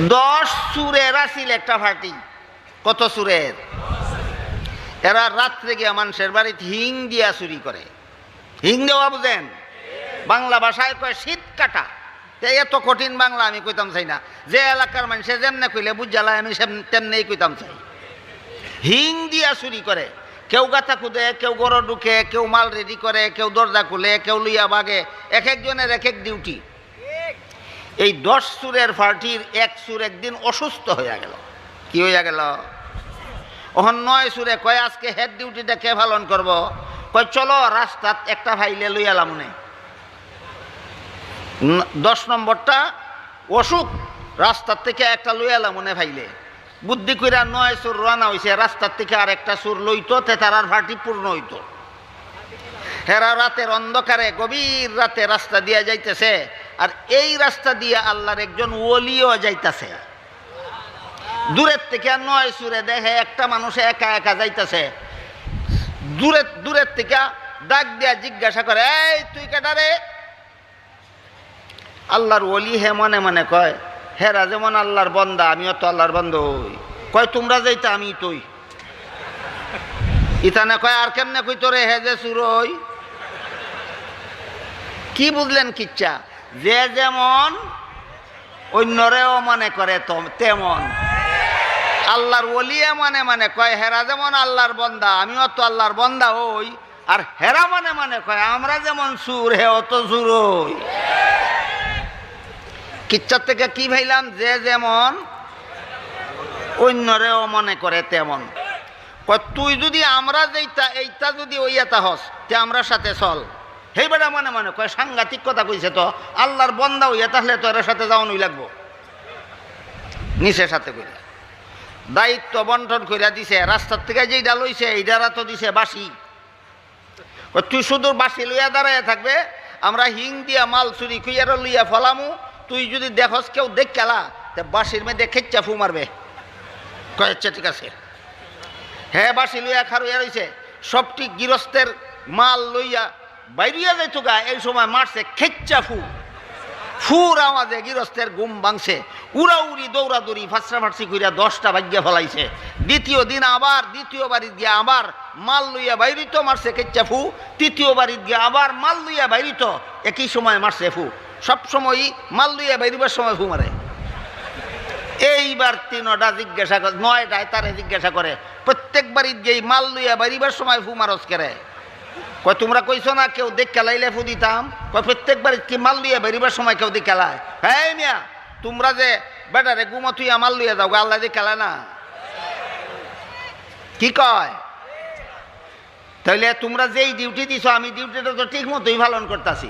10 সুরের আসিল একটা পার্টি। কত সুরের? এরা রাত্রে গিয়া মানুষের বাড়িতে হিং দিয়া চুরি করে। হিং দেওয়া বুঝেন? বাংলা ভাষায় কয় শীত কাটা। এত কঠিন বাংলা আমি কইতাম চাই না। যে এলাকার মানুষে যেমনে কইলে বুঝালায় আমি তেমনি কইতাম চাই। হিং দিয়া চুরি করে। কেউ গাথা খুদে, কেউ গড় ঢুকে, কেউ মাল রেডি করে, কেউ দরজা খুলে, কেউ লইয়া বাগে। এক একজনের এক এক ডিউটি। এই 10 সুরের পার্টির এক সুর একদিন অসুস্থ হইয়া গেল। কি হইয়া গেল? ওহন 9 সুরে কয় আজকে হেড ডিউটিটা কে পালন করব? কয় চলো রাস্তাত একটা ফাইলে লইয়ালাম নে। 10 নম্বরটা অসুখ, রাস্তার থেকে একটা লইয়ালাম মনে ফাইলে। বুদ্ধি কইরা 9 সুর রানা হইছে, রাস্তার থেকে আর একটা সুর লইতো তে তারার পার্টি পূর্ণ হইতো। হেরা রাতের অন্ধকারে গভীর রাতে রাস্তা দিয়া যাইতেছে, আর এই রাস্তা দিয়ে আল্লাহর একজন ওলিও যাইতেছে। দূরের থেকে 9 সুরে দেখে একটা মানুষ একা একা যাইতেছে। দূরের থেকে ডাক দিয়া জিজ্ঞাসা করে, এই তুই কেডা রে? আল্লাহর ওলি হে মনে মনে কয়, হেরা যেমন আল্লাহর বন্দা আমিও তো আল্লাহর বন্ধু হই। কয় তোমরা যাইতে আমি তুই ইতানে কয় আর কেমনে কই তোরে হে যে সুর হই। কি বুঝলেন কিচ্ছা? যে যেমন অন্যরেও মনে করে তেমন। আল্লাহর ওলিয়া মনে মনে কয় হেরা যেমন আল্লাহর বন্দা আমিও তো আল্লাহর বন্দা হই, আর হেরা মনে মনে কয় আমরা যেমন সুর হে অত সুর হই। কিচ্ছার থেকে কি ভাইলাম? যে যেমন অন্যরেও মনে করে তেমন। কয় তুই যদি আমরা যেইটা এইটা যদি ওইয়াতা হস তে আমরা সাথে চল। সেই বেটা মনে মনে কয় সাংঘাতিক কথা কইছে তো, আল্লাহর বন্দা হইয়া তাহলে তো এর সাথে যাওয়ানোই লাগবো। নিচের সাথে কইরা দায়িত্ব বন্টন কইরা দিছে। রাস্তার থেকে যেইটা লইছে এইটারা তো দিছে বাসি। তুই শুধু বাসি লইয়া দাঁড়াইয়া থাকবে, আমরা হিং দিয়া মাল চুরি খুইয়ারও লইয়া ফলামু। তুই যদি দেখস কেউ দেখ খেলা তে বাসির মেয়েদে খেচ্চা ফু মারবে। কয় আচ্ছা ঠিক আছে। হ্যাঁ বাসি লইয়া খারুইয়া রইছে, সবটি গৃহস্থের মাল লইয়া বাইরিয়া যাইতো গা। এই সময় মারছে খেচ্চা ফু। ফুর আওয়াজে গৃহস্থের ঘুম ভাঙছে। উড়াউড়ি দৌড়াদৌড়ি ফাঁসরাফাঁসি কইরা 10টা ভাগ্যা ফলাইছে। দ্বিতীয় দিন আবার দ্বিতীয় বাড়ি দিয়ে আবার মাল লইয়া বাইরিত মারছে খেচ্চা ফু। তৃতীয় বাড়ি দিয়ে আবার মাল লইয়া বাইরিত একই সময় মারছে ফু। সবসময়ই মাল লইয়া বাইরিবার সময় ফু মারে। এইবার 3টা জিজ্ঞাসা করে, 9টায় তারে জিজ্ঞাসা করে, প্রত্যেকবারই যেই মাল লইয়া বাইরিবার সময় ফু মারস কেরে? কয় তোমরা কইছো না কেউ দেখ খেলাইলে ফু দিতাম। কয় প্রত্যেকবার কি মাল লইয়া বেরিবার সময় কেউ দেখ খেলায়? হ্যাঁ মিয়া, তোমরা যে বেটারে গুমো তুই মাল লইয়া যাও, আল্লাহ দিয়ে খেলায় না। কি কয়? তাইলে তোমরা যেই ডিউটি দিছো আমি ডিউটিটা তো ঠিক মতোই পালন করতেছি।